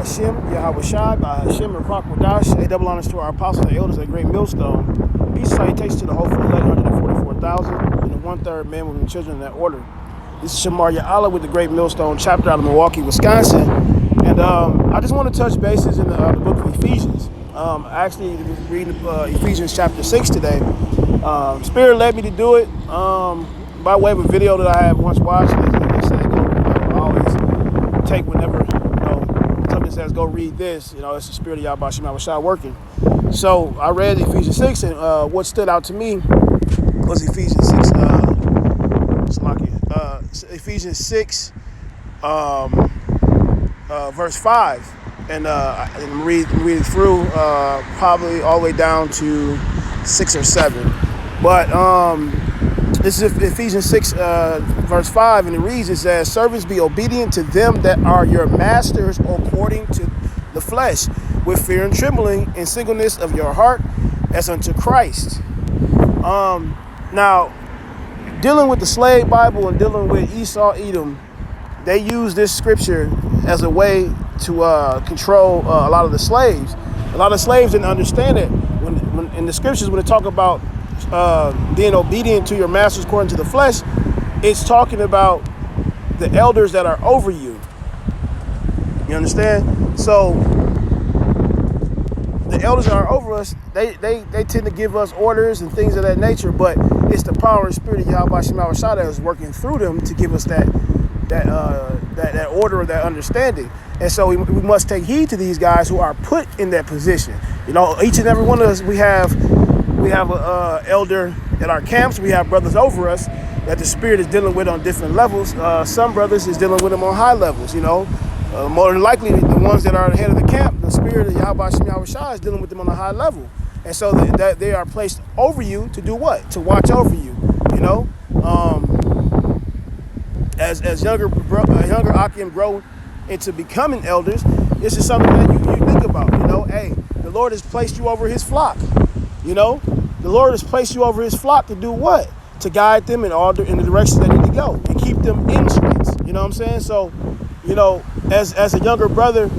Hashem, Yahweh Shai, by Hashem and Kwadash, a double honors to our apostles and elders at Great Millstone. Peace and salutations to the whole 144,000 and the one-third men, women, and children in that order. This is Shamar Ya'ala with the Great Millstone chapter out of Milwaukee, Wisconsin. And I just want to touch bases in the book of Ephesians. Actually, reading Ephesians chapter 6 today. Spirit led me to do it by way of a video that I had once watched. They said, I always take whenever something says go read this. It's the Spirit of Yahweh Shema Shah working. So I read Ephesians 6, and what stood out to me was Ephesians 6. Ephesians 6, verse 5. And I'm reading through probably all the way down to 6 or 7. But this is Ephesians 6, verse 5, and it says, servants, be obedient to them that are your masters according to the flesh, with fear and trembling, and singleness of your heart, as unto Christ. Now, dealing with the slave Bible and dealing with Esau, Edom, they use this scripture as a way to control a lot of the slaves. A lot of slaves didn't understand it. When in the scriptures, when they talk about being obedient to your masters according to the flesh, it's talking about the elders that are over you. You understand? So the elders that are over us, they tend to give us orders and things of that nature, but it's the power and spirit of Yahweh Shema Shah that is working through them to give us that order, that understanding. And so we must take heed to these guys who are put in that position. Each and every one of us, we have a elder at our camps. We have brothers over us that the spirit is dealing with on different levels. Some brothers is dealing with them on high levels. More than likely, the ones that are head of the camp, the spirit of Yahweh Shema Shah is dealing with them on a high level. And so that they are placed over you to do what? To watch over you. As younger Akim grow into becoming elders, this is something that you think about. Hey, the Lord has placed you over his flock. The Lord has placed you over his flock to do what? To guide them in the directions they need to go and keep them in straights. You know what I'm saying? So, as a younger brother,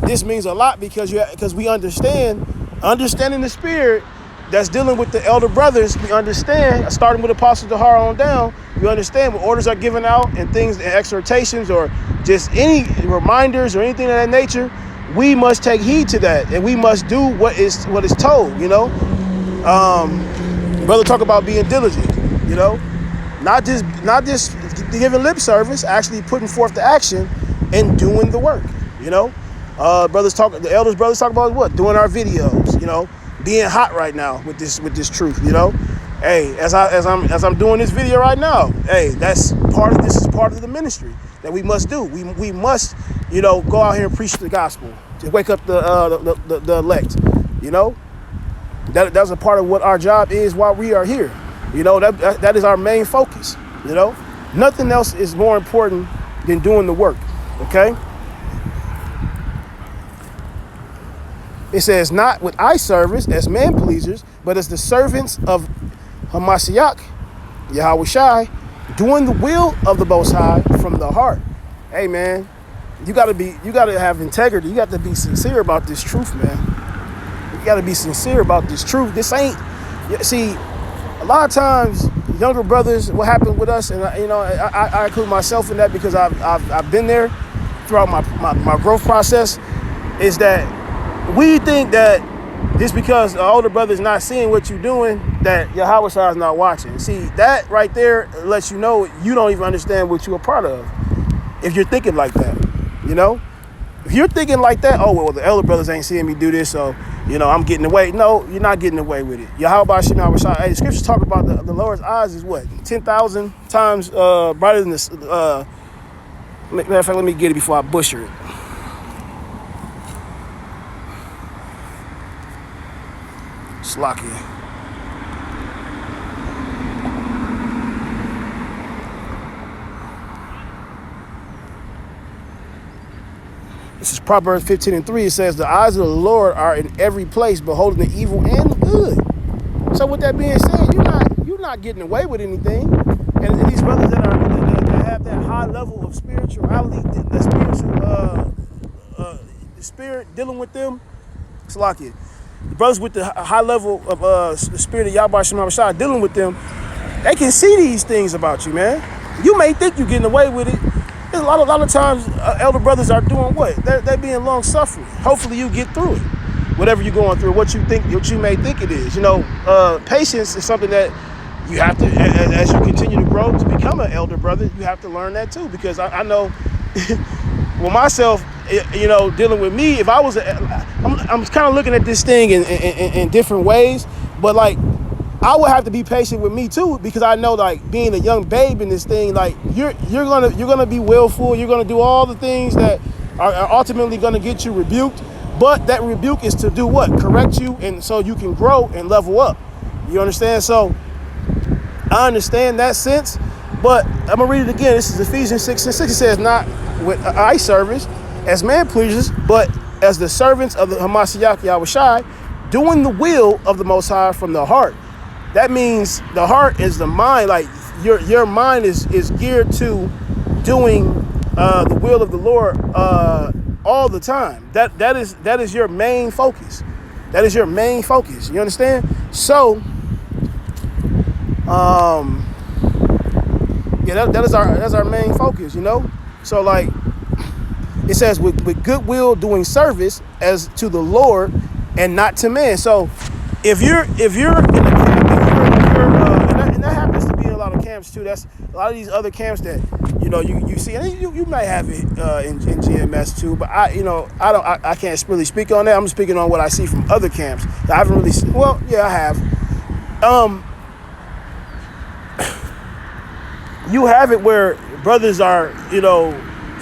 this means a lot because we understanding the spirit that's dealing with the elder brothers. We understand, starting with Apostle Dahar on down, we understand when orders are given out and things, and exhortations, or just any reminders or anything of that nature, we must take heed to that, and we must do what is told. Brother talk about being diligent. Not just giving lip service, actually putting forth the action and doing the work. The elders brothers talk about what? Doing our videos. Being hot right now with this truth. Hey, as I'm doing this video right now, hey, this is part of the ministry that we must do. We must, go out here and preach the gospel to wake up the elect. That's a part of what our job is while we are here. That is our main focus. Nothing else is more important than doing the work. Okay. It says, not with eye service as man pleasers, but as the servants of Hamashiach, Yahweh Shai, doing the will of the Most High from the heart. Hey man, you gotta have integrity. You got to be sincere about this truth, man. You gotta be sincere about this truth. This ain't, see, a lot of times younger brothers, what happened with us, and I include myself in that because I've been there throughout my growth process, is that we think that just because the older brother's not seeing what you're doing, that Yahweh Shai is not watching. See, that right there lets you know you don't even understand what you're a part of. If you're thinking like that, if you're thinking like that, oh, well, the elder brothers ain't seeing me do this, so, I'm getting away. No, you're not getting away with it. Yahweh Shema Shai. Hey, the scriptures talk about the Lord's eyes is what? 10,000 times brighter than this. Matter of fact, let me get it before I butcher it. Slacky. This is Proverbs 15:3. It says, the eyes of the Lord are in every place, beholding the evil and the good. So with that being said, you're not getting away with anything. And these brothers that have that high level of spirituality, the spiritual spirit dealing with them, Salakia, the brothers with the high level of the spirit of Yahweh Shema Shai dealing with them, they can see these things about you, man. You may think you're getting away with it. There's a lot of times elder brothers are doing what? They're being long suffering. Hopefully you get through it. Whatever you're going through, what you may think it is. Patience is something that you have to, as you continue to grow to become an elder brother, you have to learn that too. Because I know, well, myself, dealing with me, if I was, I'm kind of looking at this thing in different ways, but like, I would have to be patient with me too, because I know, like, being a young babe in this thing, like, you're gonna be willful, you're gonna do all the things that are ultimately gonna get you rebuked, but that rebuke is to do what? Correct you, and so you can grow and level up. You understand? So I understand that sense, but I'm gonna read it again. This is Ephesians 6:6. It says, not with eye service as man pleasers, but as the servants of the Hamashiach Yahweh Shai, doing the will of the Most High from the heart. That means the heart is the mind. Like your mind is geared to doing the will of the Lord all the time. That is your main focus. That is your main focus. You understand? So, that's our main focus. So like it says, with goodwill doing service as to the Lord and not to man. So if you're in the camp, and that happens to be in a lot of camps too. That's a lot of these other camps that you see, and you might have it in GMS too. But I can't really speak on that. I'm speaking on what I see from other camps. I haven't really. Well, yeah, I have. You have it where brothers are,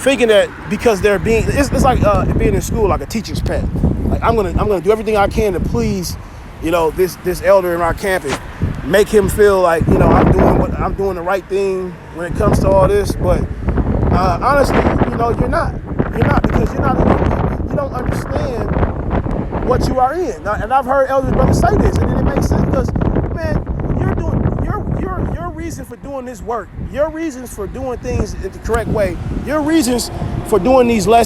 thinking that because they're it's like being in school, like a teacher's pet. Like I'm gonna do everything I can to please, this elder in our camp and make him feel like I'm doing the right thing when it comes to all this. But honestly, you're not because you don't understand what you are in. And I've heard elder brothers say this, and it makes sense because, man, your reason for doing this work, your reasons for doing things in the correct way, your reasons for doing these lessons.